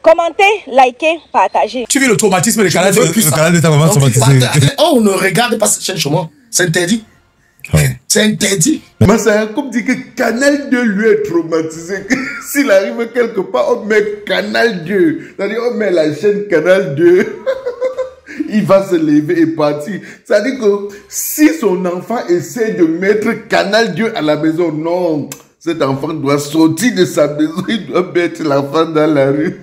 Commentez, likez, partagez. Tu vis le traumatisme des canaux de ta maman traumatisé. Oh, on ne regarde pas cette chaîne chez moi. C'est interdit. Ouais. C'est interdit. Mais ça comme dit que Canal 2 lui est traumatisé. S'il arrive quelque part, on met Canal 2. C'est-à-dire, on met la chaîne Canal 2. Il va se lever et partir. C'est-à-dire que si son enfant essaie de mettre Canal 2 à la maison, non. Cet enfant doit sortir de sa maison. Il doit mettre l'enfant dans la rue.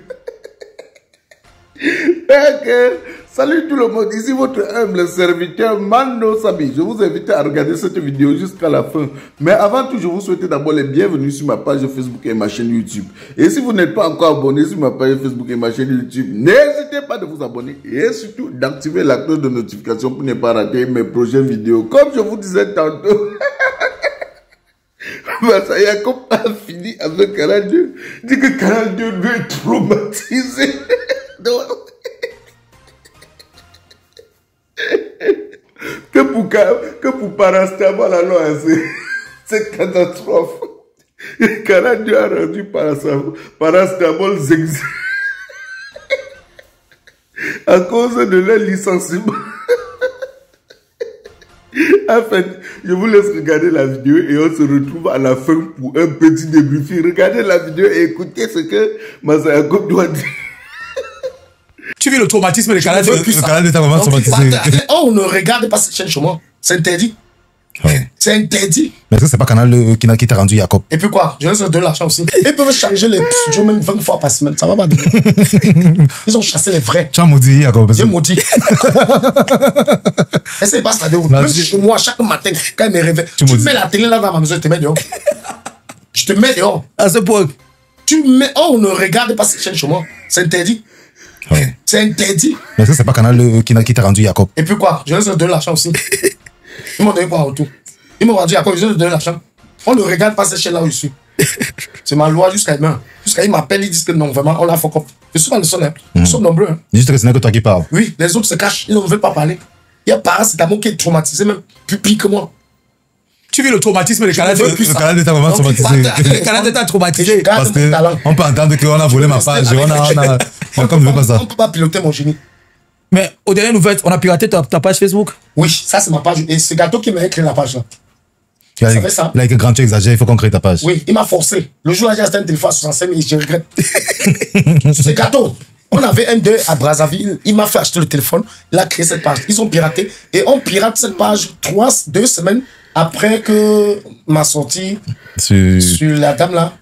Salut tout le monde, ici votre humble serviteur Mano Sabi. Je vous invite à regarder cette vidéo jusqu'à la fin. Mais avant tout, je vous souhaite d'abord les bienvenus sur ma page Facebook et ma chaîne YouTube. Et si vous n'êtes pas encore abonné sur ma page Facebook et ma chaîne YouTube, n'hésitez pas de vous abonner et surtout d'activer la cloche de notification pour ne pas rater mes prochaines vidéos. Comme je vous disais tantôt, ça y est, comme a fini avec Canal 2, dit que Canal 2 lui est traumatisé. que pour Parastamol, alors, c'est catastrophe. Canal 2 a rendu Parastamol zigzag à cause de leur licenciement. En fait, je vous laisse regarder la vidéo et on se retrouve à la fin pour un petit débriefing. Regardez la vidéo et écoutez ce que Masaya Kob doit dire. Tu vis le traumatisme des canaux de ta maman traumatisé. Oh, on ne regarde pas cette chaîne chez moi. C'est interdit. Ouais. C'est interdit. Mais est-ce que c'est pas Canal qui t'a rendu Jacob? Et puis quoi? Je laisse de l'argent aussi. Ils peuvent changer les studios même 20 fois par semaine. Ça va pas. Ils ont chassé les vrais. Tu as maudit Jacob. J'ai maudit. Essaye pas ça de vous. Même chez moi, chaque matin, quand il me réveille, tu mets la télé là dans ma maison, je te mets dehors. Je te mets dehors. À ce point. Tu mets. Oh, on ne regarde pas cette chaîne chez moi. C'est interdit. Ouais. C'est interdit. Mais est-ce que c'est pas Canal qui t'a rendu Jacob? Et puis quoi? Je laisse de l'argent aussi. Ils m'ont donné quoi en tout? Ils m'ont rendu Jacob, je laisse de l'argent. On ne regarde pas cette chaîne là où je suis. C'est ma loi jusqu'à demain. Jusqu'à ils m'appellent, ils disent que non, vraiment, on l'a fuck up. Je suis pas le seul, hein. Ils sont nombreux. Hein. Juste que ce n'est que toi qui parles. Oui, les autres se cachent, ils ne veulent pas parler. Il y a Paracétamol qui est traumatisé, même plus pire que moi. Tu vis le traumatisme des canaux de ta maman traumatisé. Les canaux de ta traumatisé. Parce qu'on peut entendre qu'on a volé ma page. On comme pas ça. On peut pas piloter mon génie. Mais aux dernières nouvelles, on a piraté ta page Facebook. Oui, ça c'est ma page. Et c'est Gâteau qui m'a créé la page là. Il a été grand, tu exagères, il faut qu'on crée ta page. Oui, il m'a forcé. Le jour là, j'ai acheté un téléphone à 65 000 et je regrette. C'est Gâteau. On avait un d'eux à Brazzaville, il m'a fait acheter le téléphone, il a créé cette page. Ils ont piraté et on pirate cette page 2 semaines après que ma sortie sur la dame là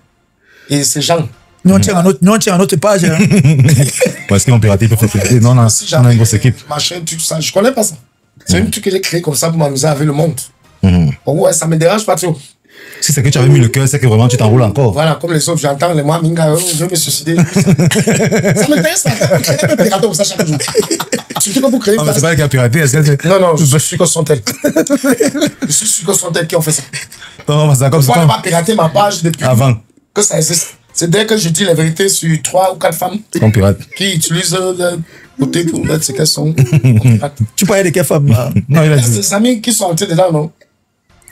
et ces gens. Nous on tient à notre page. Hein. Parce qu'ils ont piraté, ils peuvent faire pirater. Non, on a une grosse équipe. Machin, tout ça, je connais pas ça. C'est un truc que j'ai créé comme ça pour m'amuser avec le monde. Ouais, ça me dérange pas trop. Si c'est que tu avais mis le cœur, c'est que vraiment tu t'enroules encore. Voilà, comme les autres, j'entends les mois, minga, je vais me suicider. Ça m'intéresse, ça. Créer un pirateur comme ça chaque jour. Surtout quand vous créez. Non, mais c'est pas qui a piraté, est-ce que non, je suis que son tel. Je suis que son tel qui ont fait ça. Non, mais c'est comme ça. Moi, je n'ai pas piraté ma page depuis avant que ça existe. C'est dès que je dis la vérité sur 3 ou 4 femmes qui utilisent le côté pour mettre ces questions. Tu parlais de quelles femmes? Non, il a dit. C'est des amis qui sont entrés dedans, non?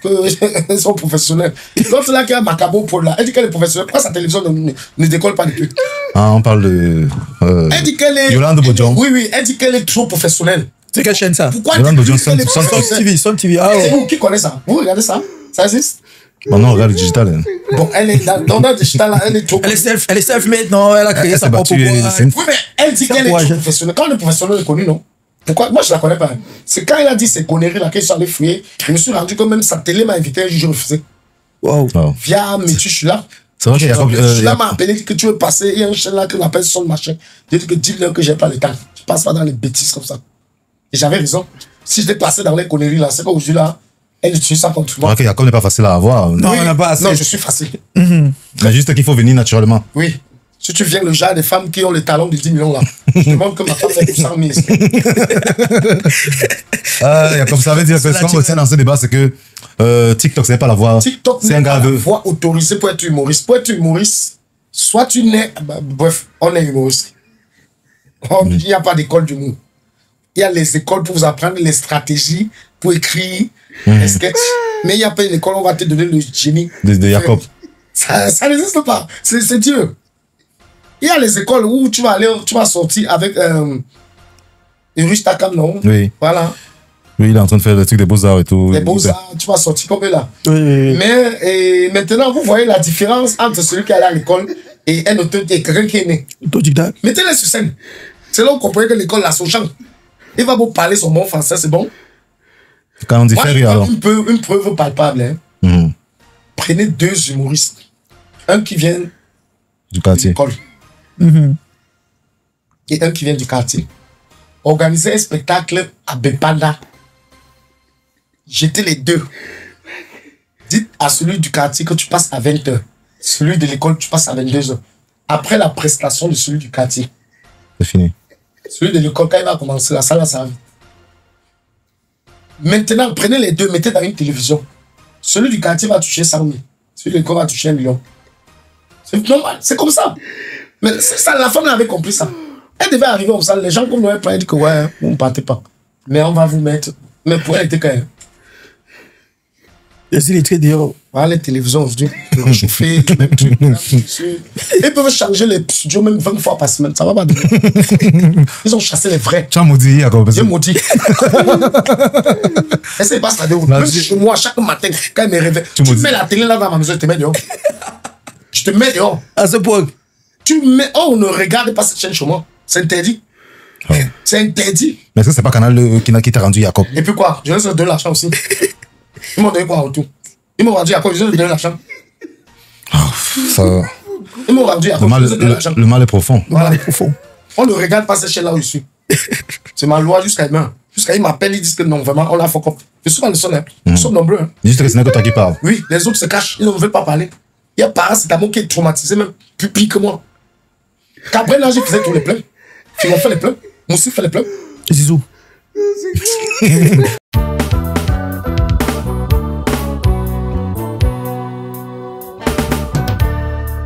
Ils sont professionnels. L'autre là qui a Macabo pour là, elle dit qu'elle est professionnelle. Pourquoi sa télévision ne décolle pas depuis? Ah, on parle de. Elle dit qu'elle est. Yolande Bodjon. Oui, elle dit qu'elle est trop professionnelle. C'est quelle chaîne ça? Pourquoi Yolande Bodjon, Son TV. Ah, c'est vous qui connaissez ça? Vous regardez ça? Ça existe? Non, on regarde le digital. Bon, elle est dans le digital, là, elle est trop. Elle est self-made, non? Elle a créé sa propre boîte. Oui, mais elle dit qu'elle est trop professionnelle. Quand le professionnel est connu, non? Pourquoi? Moi, je la connais pas. C'est quand il a dit ces conneries là qu'ils sont allés fouiller, je me suis rendu que même sa télé m'a invité, je refusais. Wow. Via Métu, je suis là. C'est vrai qu'il y a je suis là, m'a appelé, dit que tu veux passer, il y a un chaîne là qu'on appelle son machin. J'ai dit que dis-leur que j'ai pas le temps. Je passe pas dans les bêtises comme ça. Et j'avais raison. Si je t'ai passé dans les conneries là, c'est qu'aujourd'hui là, elle utilise ça contre moi. Ok, Jacob n'est pas facile à avoir. Non, on n'a pas assez. Non, je suis facile. Mais juste qu'il faut venir naturellement. Oui. Si tu viens le genre des femmes qui ont les talons de 10 millions là, je demande que ma femme fait pour 100 000. Comme ça veut dire que ce qu'on retient dans ce débat, c'est que TikTok, c'est pas la voix. TikTok, c'est la voix autorisée pour être humoriste. Pour être humoriste, soit tu nais. Bref, on est humoriste. Il n'y a pas d'école d'humour. Il y a les écoles pour vous apprendre les stratégies, pour écrire les sketchs. Mais il n'y a pas une école, on va te donner le génie. De Jacob. Ça n'existe pas. C'est Dieu. Il y a les écoles où tu vas aller, tu vas sortir avec Urus Takam, non? Oui. Voilà. Oui, il est en train de faire le truc des beaux-arts et tout. Les beaux-arts, tu vas sortir comme eux là. Oui. Mais maintenant, vous voyez la différence entre celui qui est allé à l'école et un autre et quelqu'un qui est né. Autodidacte. Mettez-les sur scène. C'est là où vous comprenez que l'école, là, son champ. Il va vous parler son bon français, c'est bon? Quand on dit Moi, faire je rire, alors. une preuve palpable. Hein. Prenez 2 humoristes. Un qui vient Du de quartier. l'école et un qui vient du quartier. Organisez un spectacle à Bepanda. Jetez les 2. Dites à celui du quartier que tu passes à 20h. Celui de l'école, tu passes à 22h. Après la prestation de celui du quartier. C'est fini. Celui de l'école, quand il va commencer, la salle va s'arrêter. Maintenant, prenez les 2, mettez dans une télévision. Celui du quartier va toucher 100 000. Celui de l'école va toucher 1 million. C'est normal, c'est comme ça. Mais c'est ça, la femme avait compris ça. Elle devait arriver comme ça. Les gens comme nous, pas dit que ouais, vous ne partez pas. Mais on va vous mettre. Mais pour elle, était quand même. Et si les traits dehors. Voilà les télévisions aujourd'hui, réchauffer, même truc. Ils peuvent changer les studios même 20 fois par semaine. Ça va pas donner. Ils ont chassé les vrais. Tu as maudit, Jacob. J'ai maudit. Et c'est pas ça de même chez moi, chaque matin, quand il me réveille, tu mets la télé là dans ma maison, je te mets dehors. Je te mets dehors. À ce point. Tu mets. Oh, on ne regarde pas cette chaîne chez moi. C'est interdit. Oh. C'est interdit. Mais est-ce que c'est pas Canal qui t'a rendu Jacob? Et puis quoi? Je leur donne l'argent aussi. Ils m'ont donné quoi en retour? Ils m'ont rendu à quoi? Je leur donne l'argent. Ça... Ils m'ont rendu à quoi? Le mal est profond. Voilà, profond. On ne regarde pas cette chaîne là où je suis. C'est ma loi jusqu'à demain. Jusqu'à ils m'appellent, ils disent que non, vraiment, on l'a fuck up. Je suis pas le seul, hein. Nous sommes nombreux. Hein. Juste que ce n'est que toi qui parles. Oui, les autres se cachent, ils ne veulent pas parler. Il y a Paracétamol qui est traumatisé, même plus pire que moi. Qu'après là, j'ai fait tous les plans. Ils ont fait les plans. Moussi fait les plans. Zizou.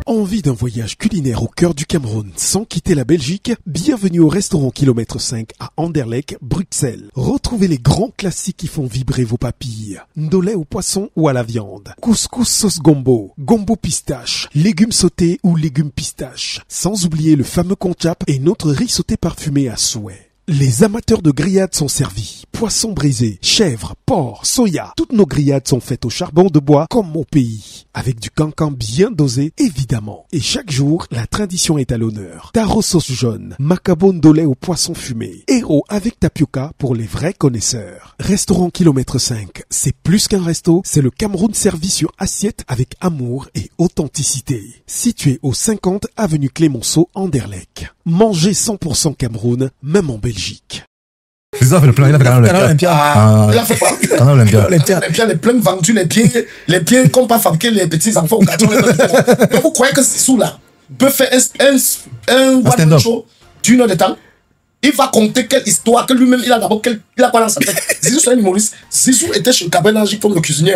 Envie d'un voyage culinaire au cœur du Cameroun sans quitter la Belgique? Bienvenue au restaurant Kilomètre 5 à Anderlecht, Bruxelles. Retrouvez les grands classiques qui font vibrer vos papilles. Ndolé au poisson ou à la viande. Couscous sauce gombo, gombo pistache, légumes sautés ou légumes pistache. Sans oublier le fameux konchap et notre riz sauté parfumé à souhait. Les amateurs de grillades sont servis. Poissons brisés, chèvres, porc, soya. Toutes nos grillades sont faites au charbon de bois comme au pays. Avec du cancan bien dosé, évidemment. Et chaque jour, la tradition est à l'honneur. Taro sauce jaune, macabo ndolé au poisson fumé. Héros avec tapioca pour les vrais connaisseurs. Restaurant Kilomètre 5, c'est plus qu'un resto, c'est le Cameroun servi sur assiette avec amour et authenticité. Situé au 50 avenue Clémenceau, Anderlecht. Mangez 100% Cameroun, même en Belgique. C'est ça, fait le plan, il a fait Canal Olympia. Il a fait quoi? Canal Olympia. Les plans vendus, les pieds qu'on pas fabriquer les petits enfants au carton. Donc vous croyez que Zizou là peut faire un one show d'une heure de temps? Il va compter quelle histoire que lui-même il a d'abord il a quoi dans sa tête. Zizou c'est un humoriste. Zizou était chez Cabrel Angique comme le cuisinier.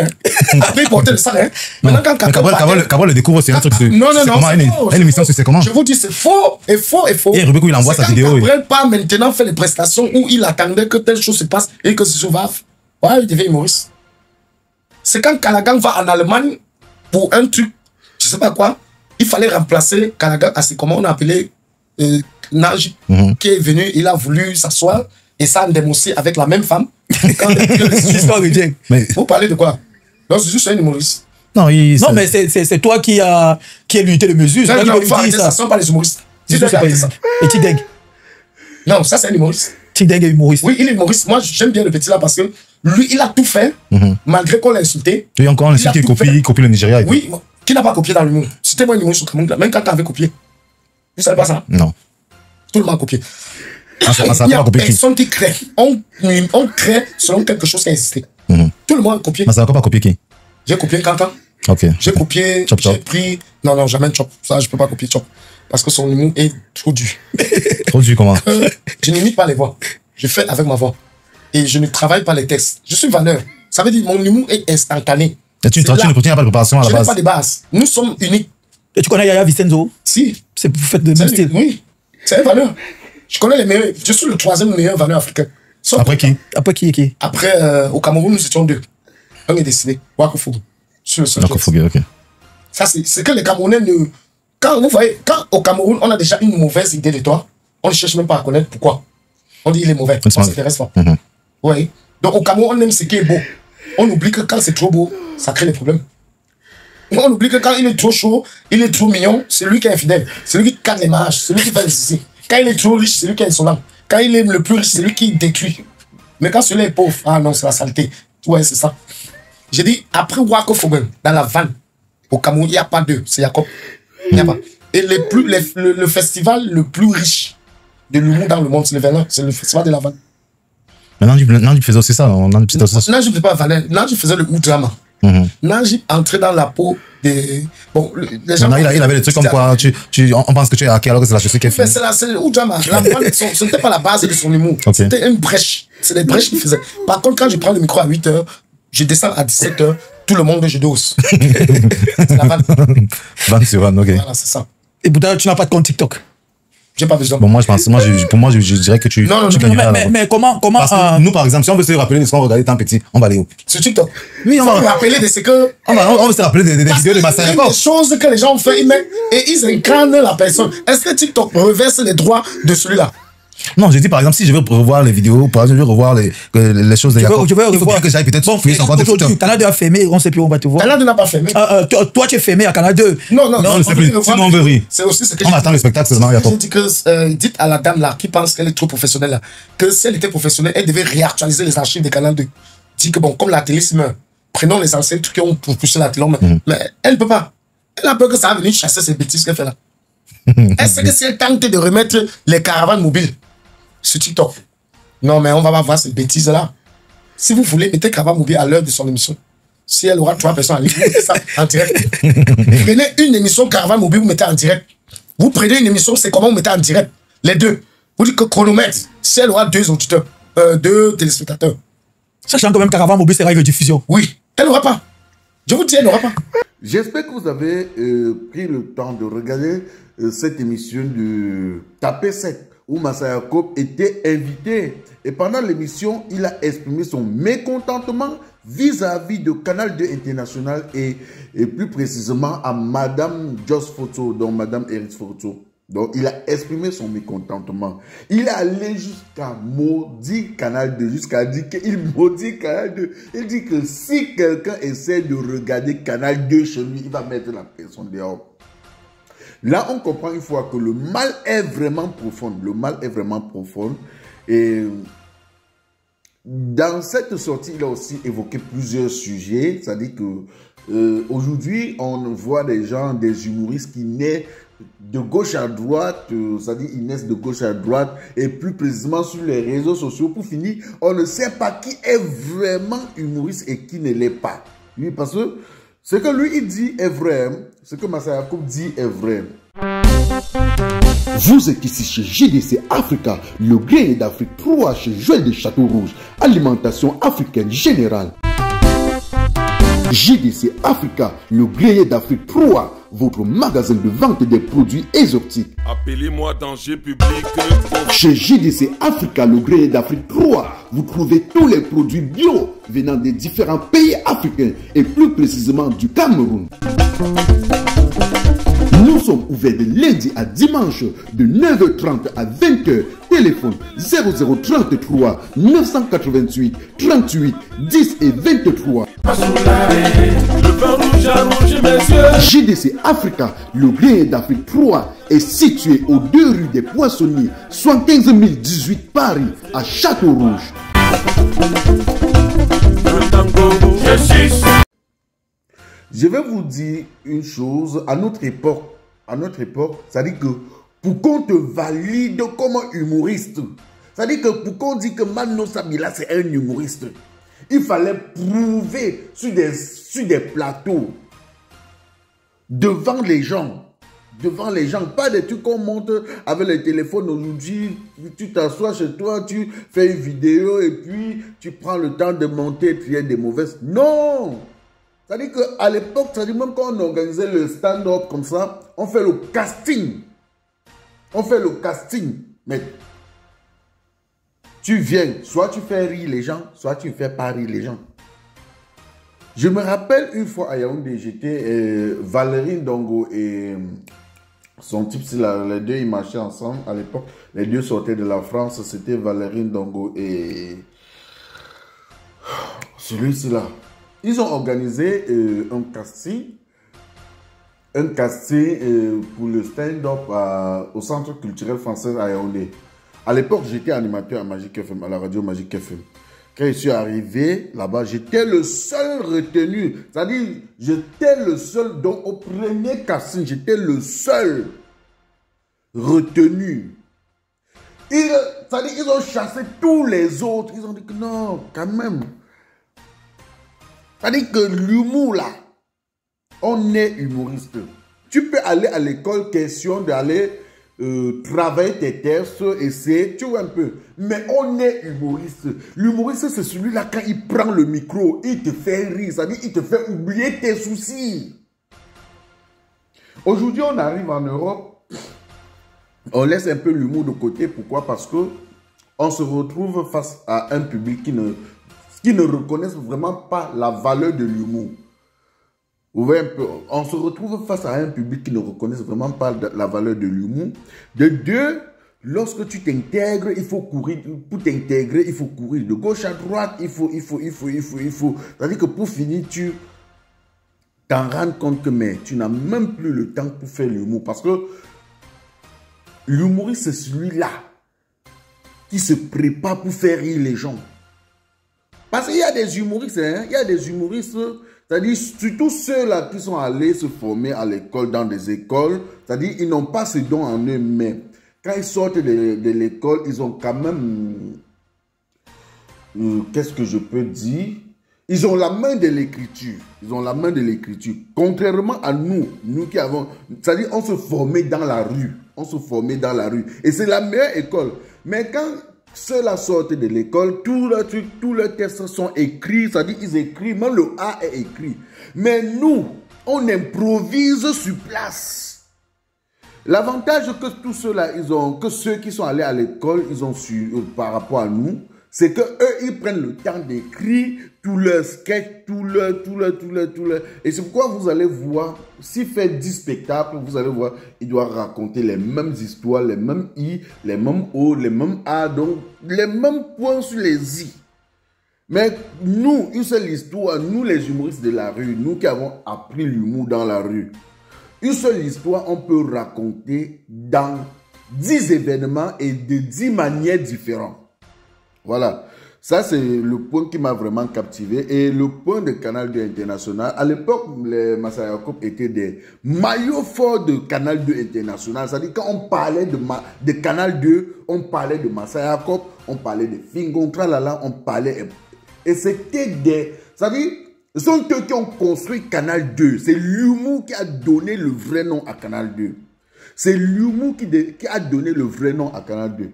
Après il portait le sang. Maintenant quand Cabrel le découvre, c'est un truc. Non. Une émission, c'est comment? Je vous dis, c'est faux et faux et faux. Et Rebecca, il envoie sa vidéo. Cabrel pas maintenant fait les prestations où il attendait que telle chose se passe et que Zizou va. Voilà, il devient humoriste. C'est quand Callaghan va en Allemagne pour un truc, je sais pas quoi, il fallait remplacer Callaghan à ce comment on appelait Nage, qui est venu, il a voulu s'asseoir et ça a démontré avec la même femme. Vous parlez de quoi? Donc, c'est juste un humoriste. Non, mais c'est toi qui as l'unité de mesure. Non, il faut arrêter ça. Ce ne sont pas les humoristes. Et Tideg. Non, ça, c'est un humoriste. Tideg est humoriste. Oui, il est humoriste. Moi, j'aime bien le petit là parce que lui, il a tout fait, malgré qu'on l'a insulté. Et encore, on insulte qu'il copie le Nigeria. Oui, qui n'a pas copié dans l'humour? C'était moi un humoriste au Cameroun, même quand tu avais copié. Vous savez pas ça? Non. Tout le monde a copié. Il n'y a personne qui crée. On crée selon quelque chose qui a existé. Tout le monde a copié. Mais ça n'a pas copié qui? J'ai copié Cancan. Ok. J'ai copié, j'ai pris... Non, jamais Chop. Ça, je ne peux pas copier Chop. Parce que son humour est trop dur. Trop dur comment? Je n'imite pas les voix. Je fais avec ma voix. Et je ne travaille pas les textes. Je suis valeur. Ça veut dire que mon humour est instantané. Et tu ne continues pas de préparation à la base? Je n'ai pas de base. Nous sommes uniques. Et tu connais Yaya Vicenzo? Si. Vous faites de même style? Oui. C'est un valeur. Je connais les meilleurs. Je suis le 3e meilleur valeur africain. Après qui? Après qui? Après, au Cameroun, nous étions 2. Un est décidé. Wakofogu. Je suis le seul. Wakofogu, ok. Ça, c'est que les Camerounais Quand vous voyez, quand au Cameroun, on a déjà une mauvaise idée de toi, on ne cherche même pas à connaître pourquoi. On dit il est mauvais, on s'intéresse pas. Oui. Donc au Cameroun, on aime ce qui est beau. On oublie que quand c'est trop beau, ça crée des problèmes. On oublie que quand il est trop chaud, il est trop mignon, c'est lui qui est infidèle. C'est lui qui casse les marches, c'est lui qui fait les soucis. Quand il est trop riche, c'est lui qui est insolent. Quand il est le plus riche, c'est lui qui détruit. Mais quand celui-là est pauvre, ah non, c'est la saleté. Ouais, c'est ça. J'ai dit, après Wako Fogun, dans la vanne, au Cameroun, il n'y a pas d'eux, c'est Jacob. Il n'y a pas. Et le festival le plus riche de l'humour dans le monde, c'est le Verlan, c'est le festival de la vanne. Mais Nanjib faisait aussi ça. Nanjib faisait pas Vanel, Nanjib faisait le Oudrama. Nanjib entrait dans la peau des. Bon, les gens. Il avait des trucs comme quoi on pense que tu es hacké alors que c'est la chaussure qui est finie. C'est le Oudrama. La vanne, ce n'était pas la base de son humour. Okay. C'était une brèche. C'est des brèches qu'il faisait. Par contre, quand je prends le micro à 8h, je descends à 17h, tout le monde, je dose. C'est la vanne. Vanne sur vanne, ok. Voilà, c'est ça. Et Bouddha, tu n'as pas de compte TikTok? J'ai pas besoin. Bon, moi, je dirais que tu. Non, mais comment Parce que nous, par exemple, si on veut se rappeler de ce qu'on regardait tant petit, on va aller où? Sur TikTok. Oui, on va se rappeler de ce que. On va se rappeler des vidéos de Massa Jacob. Des choses que les gens font, ils mettent et ils incarnent la personne. Est-ce que TikTok reverse les droits de celui-là? Non, j'ai dit par exemple, si je veux revoir les vidéos, par exemple, je veux revoir les choses de Jacob, il faut que j'aille peut-être fouiller son compte. Aujourd'hui, Canal 2 a fermé, on ne sait plus où on va te voir. Canal 2 n'a pas fermé. Toi, tu es fermé à Canal 2. Non, on ne sait plus. Sinon, on veut rire. C'est aussi ce que on attend le spectacle seulement, Jacob. J'ai dit que, dites à la dame là, qui pense qu'elle est trop professionnelle là, que si elle était professionnelle, elle devait réactualiser les archives de Canal 2. Dit que bon, comme la télé se meurt, prenons les anciens trucs qui ont poussé la télé, mais elle ne peut pas. Elle a peur que ça va venir chasser ces bêtises qu'elle fait là. Est-ce que si elle tente de remettre les caravanes mobiles sur TikTok? Non, mais on va pas voir ces bêtises-là. Si vous voulez, mettez Caravane Mobile à l'heure de son émission. Si elle aura 3 personnes en ligne, vous mettez ça en direct. Prenez une émission Caravane Mobile, vous mettez en direct. Vous prenez une émission, c'est comment vous mettez en direct. Les deux. Vous dites que chronomètre, si elle aura 2 auditeurs, 2 téléspectateurs. Sachant quand même Caravane Mobile, c'est règle de diffusion. Oui, elle n'aura pas. Je vous dis, elle n'aura pas. J'espère que vous avez pris le temps de regarder cette émission de Taper Sec, où Massa Jacob était invité. Et pendant l'émission, il a exprimé son mécontentement vis-à-vis de Canal 2 International et plus précisément à Madame Joss Photo, donc Madame Eris Photo. Donc, il a exprimé son mécontentement. Il est allé jusqu'à maudire Canal 2, jusqu'à dire qu'il maudit Canal 2. Il dit que si quelqu'un essaie de regarder Canal 2 chez lui, il va mettre la personne dehors. Là, on comprend une fois que le mal est vraiment profond. Le mal est vraiment profond. Et dans cette sortie, il a aussi évoqué plusieurs sujets. C'est-à-dire que aujourd'hui, on voit des gens, des humoristes qui naissent de gauche à droite. C'est-à-dire ils naissent de gauche à droite. Et plus précisément sur les réseaux sociaux. Pour finir, on ne sait pas qui est vraiment humoriste et qui ne l'est pas. Oui, parce que ce que lui, il dit est vrai. Ce que Massa Jacob dit est vrai. Vous êtes ici chez JDC Africa, le grenier d'Afrique 3 chez Joël de Château-Rouge. Alimentation africaine générale. JDC Africa, le grenier d'Afrique 3, votre magasin de vente des produits exotiques. Appelez-moi danger public. Chez JDC Africa, le grenier d'Afrique 3, vous trouvez tous les produits bio venant des différents pays africains et plus précisément du Cameroun. Nous sommes ouverts de lundi à dimanche de 9h30 à 20h. Téléphone 0033 988 38 10 et 23. JDC Africa, le grenier d'Afrique 3, est situé aux 2 rues des Poissonniers, 75 018 Paris, à Château-Rouge. Je vais vous dire une chose, à notre époque, c'est-à-dire que pour qu'on te valide comme humoriste, c'est-à-dire que pour qu'on dise que Mano Sabila c'est un humoriste, il fallait prouver sur des plateaux, devant les gens, pas des trucs qu'on monte avec le téléphone aujourd'hui, tu t'assois chez toi, tu fais une vidéo et puis tu prends le temps de monter et trier des mauvaises. Non! C'est-à-dire qu'à l'époque, c'est-à-dire même quand on organisait le stand-up comme ça, on fait le casting. Mais tu viens, soit tu fais rire les gens, soit tu ne fais pas rire les gens. Je me rappelle une fois à Yaoundé, j'étais Valérie Ndongo et Son type, c'est les deux, ils marchaient ensemble à l'époque. Les deux sortaient de la France. C'était Valérie Ndongo et celui-ci là. Ils ont organisé un casting pour le stand-up au Centre culturel français à Yaoundé. À l'époque, j'étais animateur à Magic FM, à la radio Magic FM. Quand je suis arrivé là-bas, j'étais le seul retenu. C'est-à-dire, j'étais le seul. Donc, au premier casting, j'étais le seul retenu. C'est-à-dire, ils ont chassé tous les autres. Ils ont dit que non, quand même. C'est-à-dire que l'humour, là, on est humoriste. Tu peux aller à l'école, question d'aller travailler tes textes, essayer, tu vois un peu. Mais on est humoriste. L'humoriste, c'est celui-là, quand il prend le micro, il te fait rire, c'est-à-dire il te fait oublier tes soucis. Aujourd'hui, on arrive en Europe, on laisse un peu l'humour de côté. Pourquoi? Parce que on se retrouve face à un public qui ne reconnaisse vraiment pas la valeur de l'humour. Vous voyez un peu, on se retrouve face à un public qui ne reconnaisse vraiment pas la valeur de l'humour. De deux, lorsque tu t'intègres, il faut courir. Pour t'intégrer, il faut courir de gauche à droite. Il faut. C'est-à-dire que pour finir, tu t'en rends compte que mais tu n'as même plus le temps pour faire l'humour. Parce que l'humoriste, c'est celui-là qui se prépare pour faire rire les gens. Parce qu'il y a des humoristes, hein, il y a des humoristes, c'est-à-dire surtout ceux-là qui sont allés se former à l'école, dans des écoles, c'est-à-dire ils n'ont pas ce don en eux, mais quand ils sortent de l'école, ils ont quand même, qu'est-ce que je peux dire? Ils ont la main de l'écriture. Ils ont la main de l'écriture. Contrairement à nous qui avons, c'est-à-dire on se formait dans la rue. On se formait dans la rue. Et c'est la meilleure école. Mais quand ceux-là sortent de l'école, tous leurs tests sont écrits, c'est-à-dire ils écrivent, même le A est écrit. Mais nous, on improvise sur place. L'avantage que tous ceux-là, que ceux qui sont allés à l'école, ils ont su par rapport à nous, c'est que eux, ils prennent le temps d'écrire tous leurs sketchs, tous leurs. Et c'est pourquoi vous allez voir, s'il fait 10 spectacles, vous allez voir, il doit raconter les mêmes histoires, les mêmes I, les mêmes O, les mêmes A, donc les mêmes points sur les I. Mais nous, une seule histoire, nous les humoristes de la rue, nous qui avons appris l'humour dans la rue, une seule histoire, on peut raconter dans 10 événements et de 10 manières différentes. Voilà, ça c'est le point qui m'a vraiment captivé. Et le point de Canal 2 International, à l'époque, les Massa Yacoub étaient des maillots forts de Canal 2 International. C'est-à-dire quand on parlait de Canal 2, on parlait de Massa Yacoub, on parlait de Fingon, tralala, on parlait... Et c'était des... C'est-à-dire, ce sont eux qui ont construit Canal 2. C'est l'humour qui a donné le vrai nom à Canal 2. C'est l'humour qui a donné le vrai nom à Canal 2.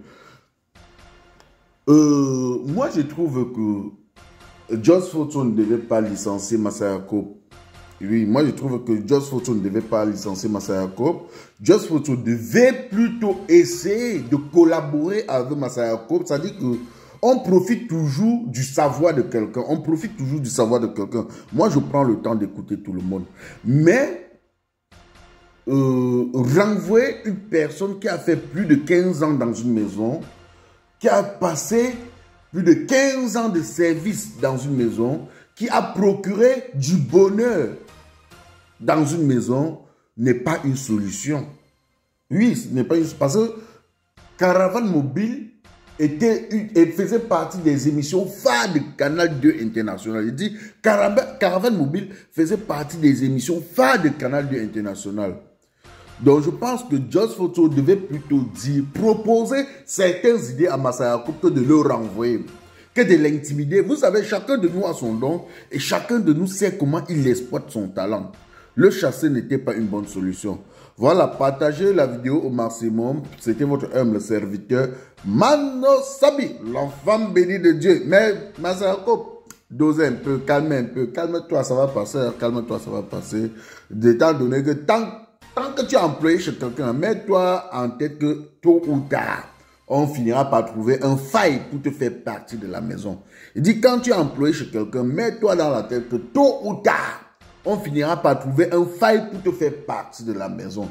Moi, je trouve que Just Photo ne devait pas licencier Massa Yacoub. Oui, moi, je trouve que Just Photo ne devait pas licencier Massa Yacoub. Just Photo devait plutôt essayer de collaborer avec Massa Yacoub. C'est-à-dire qu'on profite toujours du savoir de quelqu'un. On profite toujours du savoir de quelqu'un. Moi, je prends le temps d'écouter tout le monde. Mais renvoyer une personne qui a fait plus de 15 ans dans une maison, qui a passé plus de 15 ans de service dans une maison, qui a procuré du bonheur dans une maison, n'est pas une solution. Oui, ce n'est pas une solution. Parce que Caravane Mobile faisait partie des émissions phares de Canal 2 International. Je dis, Caravane Mobile faisait partie des émissions phares de Canal 2 International. Donc, je pense que Just Photo devait plutôt proposer certaines idées à Massa Yacoub que de le renvoyer, que de l'intimider. Vous savez, chacun de nous a son don et chacun de nous sait comment il exploite son talent. Le chasser n'était pas une bonne solution. Voilà, partagez la vidéo au maximum. C'était votre humble serviteur, Mano Sabi, l'enfant béni de Dieu. Mais Massa Yacoub, dose un peu, calme-toi, ça va passer, calme-toi, ça va passer. D'étant donné que tant que tu es employé chez quelqu'un, mets-toi en tête que tôt ou tard, on finira par trouver un faille pour te faire partie de la maison. Il dit, quand tu es employé chez quelqu'un, mets-toi dans la tête que tôt ou tard, on finira par trouver un faille pour te faire partie de la maison.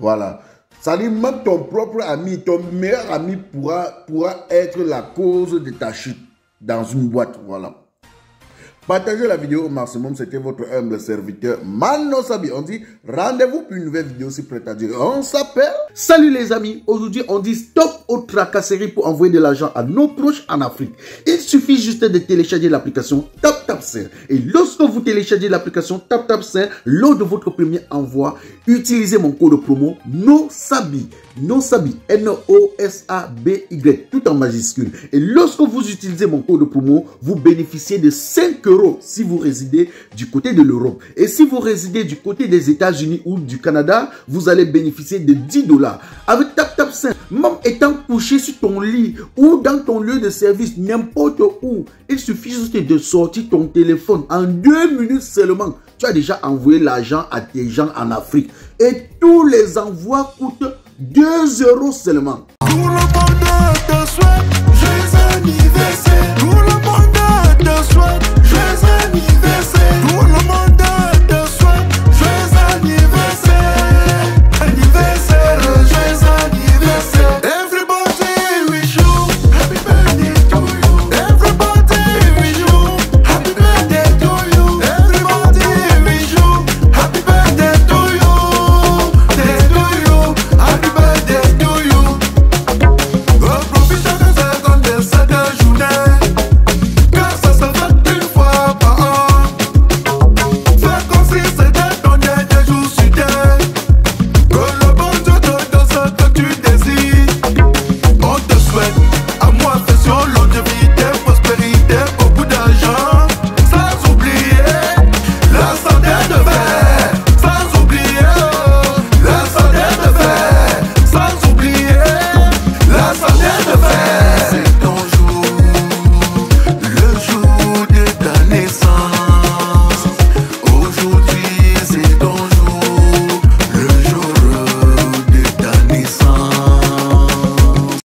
Voilà. Ça dit, même ton propre ami, ton meilleur ami pourra être la cause de ta chute dans une boîte. Voilà. Partagez la vidéo au maximum. C'était votre humble serviteur Mano Sabi. On dit rendez-vous pour une nouvelle vidéo si prêt à dire. On s'appelle. Salut les amis. Aujourd'hui, on dit stop aux tracasseries pour envoyer de l'argent à nos proches en Afrique. Il suffit juste de télécharger l'application TapTapSend. Et lorsque vous téléchargez l'application TapTapSend, lors de votre premier envoi, utilisez mon code promo NOSABI. NOSABI. N-O-S-A-B-Y. Tout en majuscule. Et lorsque vous utilisez mon code promo, vous bénéficiez de 5 € si vous résidez du côté de l'Europe. Et si vous résidez du côté des États-Unis ou du Canada, vous allez bénéficier de 10 $. Avec TapTapSend, même étant couché sur ton lit ou dans ton lieu de service, n'importe où, il suffit juste de sortir ton téléphone. En 2 minutes seulement, tu as déjà envoyé l'argent à tes gens en Afrique. Et tous les envois coûtent 2 € seulement.